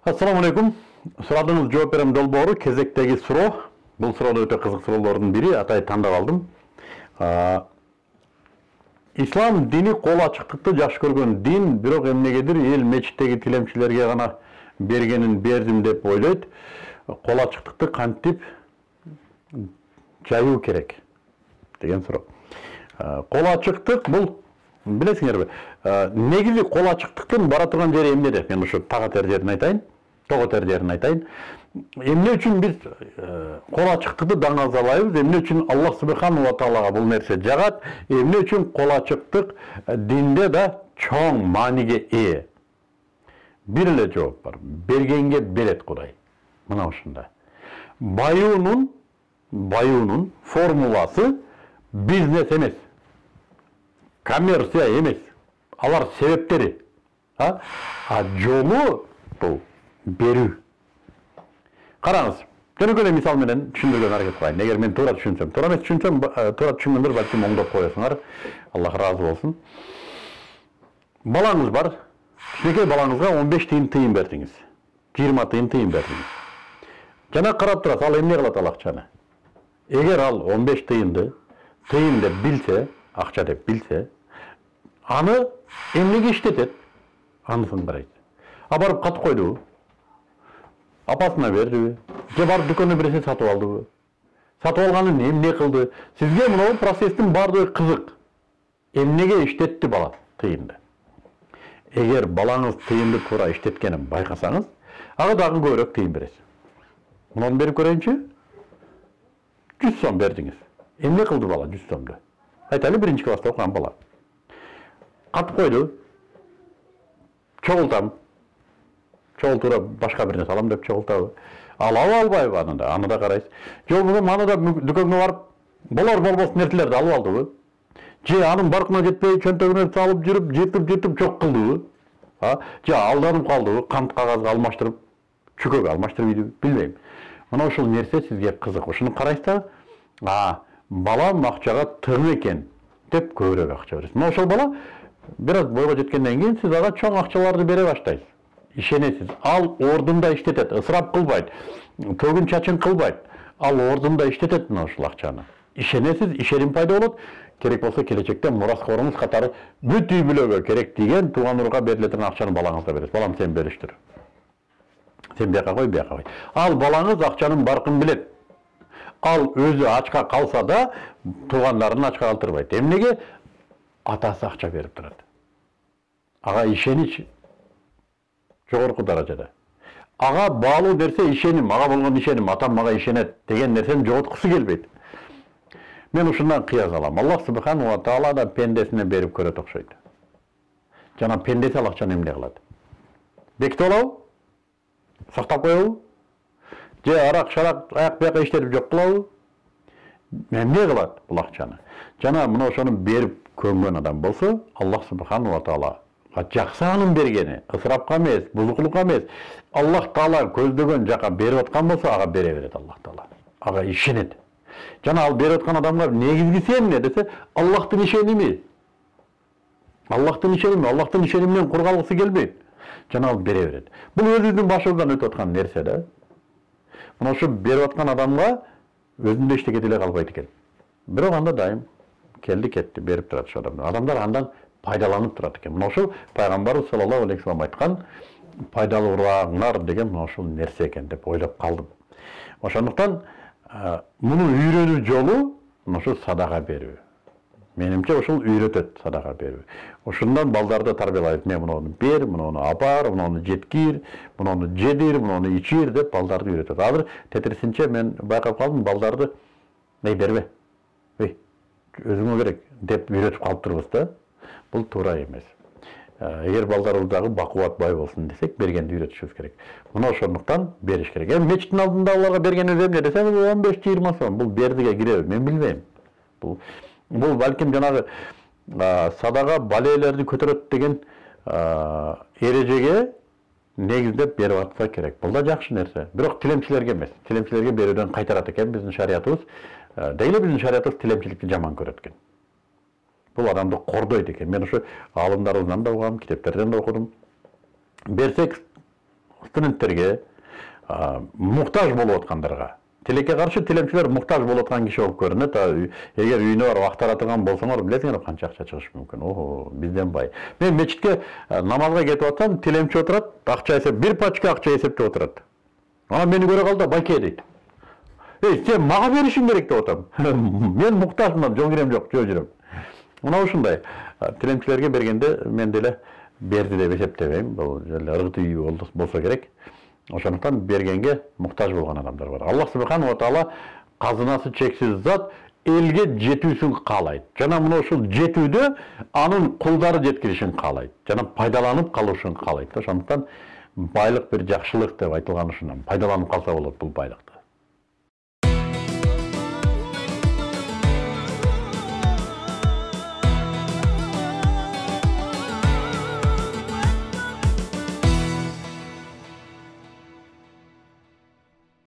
Ассаламу алейкум. Сурадыңыз жооп берем долбоору кезектеги суроо. Бул суроо өтө кызык суроолордун бири, атай тандап алдым. Ислам дини кол ачыктыкты жакшы көргөн дин, бирок эмнегедир эл мечиттеги тилемчилерге гана бергенин бердим деп ойлойт. Кол ачыктыкты кантип жайуу керек деген суроо. Кол ачыктык бул билесиңерби? Негизи кол ачыктыктын бара турган жери эмнеде? Мен ушу тагатер жерин айтайын. Тоготер жерин айтайын. Эмне үчүн биз кол ачыктыкты даңазалайбыз? Эмне үчүн Аллах субхану ва таалага бул нерсе жагат? Эмне үчүн кол ачыктык динде да чоң мааниге ээ? Бир эле жооп бар. Бергенге берет Кудай. Мына ушундай. Баюунун формуласы бизнес эмес. Коммерция эмес. Алар себептери. Жолу бул берүү. Караңыз, жөнөкөй эле мисал менен түшүндүргөн аракет кылайын. Эгер мен туура түшүнсөм, туура эмес түшүнсөм, туура түшүнгөндөр балким оңдоп коесуңар. Аллах ыраазы болсун. Балаңыз бар. Кичинекей балаңызга 15 тыйын бердиңиз. 20 тыйын бердиңиз. Жана карап турасыз, ал эмне кылат ал акчаны? Эгер ал 15 тыйын деп билсе, акча деп билсе, аны эмнеге иштетет? Анысын карайт. Барып катып койдубу? Апасына бердиби? Же барып дүкөндөн бир нерсе сатып алдыбы? Сатып алганын эмне кылды? Сизге мына процесстин бардыгы кызык. Эмнеге иштетти бала тыйынды? Эгер балаңыз тыйынды туура иштеткенин байкасаңыз, ага дагы көбүрөөк тыйын бересиз. Мунун берип көрөйүнчү? 100 сом бердиңиз. Эмне кылды бала 100 сомду? Айтайлы, 1-класста окуган бала. Катып койду. Чогултам. Чогултура башка бир нерсе алам деп чогултабы? Алабы, албайбы аны да карайсыз. Же болбосо аны да дүкөнгө барып, болбос нерселерди алып алдыбы? Же анын баркына жетпей чөнтөгүнө салып жүрүп, жыртып чок кылдыбы? Же алданып калдыбы? Кант кагазга алмаштырып, чүкөгө алмаштырып ийдиби? Билбейм. Мына ушул нерсе сизге кызык. Ушуну карайсыздар. Балам акчага тың экен деп көбүрөөк акча бересиз. Мына ошол бала бир аз бойго жеткенден кийин сиз ага чоң акчаларды бере баштайсыз. Ишенесиз. Ал ордунда иштетет, ысырап кылбайт, төгүн чачын кылбайт. Ал ордунда иштетет мына ушул акчаны. Ишенесиз, ишеним пайда болот. Керек болсо келечекте мураскоруңуз катары бүт үй бүлөгө керек деген тууган урга бериле турган акчаны балаңызга бересиз. Балам, сен бөлүштүр. Сен бияка кой, бияка кой. Ал балаңыз акчанын баркын билет. Ал өзү ачка калса да туугандарын ачка калтырбайт. Эмнеге? Атасы акча берип турат. Ага ишенич жогорку даражада. Ага баалуу нерсе ишеним, ага болгон ишеним, атам мага ишенет деген нерсени жоготкусу келбейт. Мен ушундан кыяс алам. Аллах субхану ва таала да пендесине берип көрөт окшойт. Жана пендеси ал акчаны эмне кылат? Бекитип алабы? Сактап коебу? Же арак-шарак аяк бияка иштетип жок кылабы? Эмне кылат бул акчаны? Жана мына ошону берип көнгөн адам болсо, Аллах субхану ва таала жакшы анын бергени, ысырапка эмес, бузукулукка эмес, Аллах таала көздөгөн жака берип аткан болсо, ага бере берет Аллах таала. Ага ишенет. Жана ал берип аткан адамга негизгиси эмне десе, Аллахтын ишеними. Аллахтын ишениминен кур калгысы келбейт. Жана ал бере берет. Бул өзүнүн башынан өтүп аткан нерсе да. Мына ушу берип аткан адамга өзүндө иштегете эле калбайт экен. Бирок анда дайым келди кетти берип турат ошол адамдар. Адамдар андан пайдаланып турат экен. Мына ушул пайгамбарыбыз саллаллаху алейхи вассалам айткан пайдалуурааңар деген мына ушул нерсе экен деп ойлоп калдым. Ошондуктан муну үйрөнүү жолу мына ушул садака берүү. Менимче ушул үйрөтөт садака берүү. Ошондон балдарды тарбиялайт. Мен муну бер, муну апар, муну жеткир, муну жедир, муну ичир деп балдарды үйрөтөт. Азыр тетирисинче мен байкап калдым, балдарды бербе. Өзүңө керек деп үйрөтүп калып турбуз да. Бул туура эмес. Эгер балдарыбыз дагы бакубат бай болсун десек, бергенди үйрөтүшүбүз керек. Мына ошондуктан бериш керек. Мечиттин алдында аларга бергенибиз эмне десе, 15-20 сом. Бул бердиге киреби? Мен билбейм. Бул балким жанагы садака балелерди көтөрөт деген эрежеге негиздеп берип атса керек. Бул да жакшы нерсе. Бирок тилемчилерге эмес. Тилемчилерге берүүдөн кайтарат экен биздин шариятыбыз. Дейле биздин шариятыбыз тилемчиликти жаман көрөт экен. Бул адамды кордойт экен. Мен ушу аалымдарыбыздан да угам, китептерден да окудум. Берсек студенттерге, мұқтаж болып отқандарға. Тилекке қарсы тилемчилер мұқтаж болып отқан киши болып көрінеді. Егер үйіне барып ақтаратыған болсаңар, білесіңер қанша ақша шығышы мүмкін. О, бізден бай. Мен мешітке намазға кетіп отсам, тилемчи отырады, ақша есеп, бір пачка ақша есепте отырады. Ана мені көре қалды, байке дейді. Сен маға берішің керек деп отырмын. Мен мұқтажмын, жол керем жоқ, жол жүрем. Мынау ушундай. Тилемчилерге бергенде мен деле берди деп эсептебейм. Бул ыргытуу үй болсо керек. Ошондуктан бергенге муктаж болгон адамдар бар. Аллах субханаху ва таала казынасы чексиз зат, элге жетүүсүн каалайт. Жана мына ушул жетүүдө анын кулдары жеткиришин каалайт. Жана пайдаланып калышын каалайт. Ошондуктан байлык бир жакшылык деп айтылган ушундан. Пайдаланып калса болот бул байлыкты.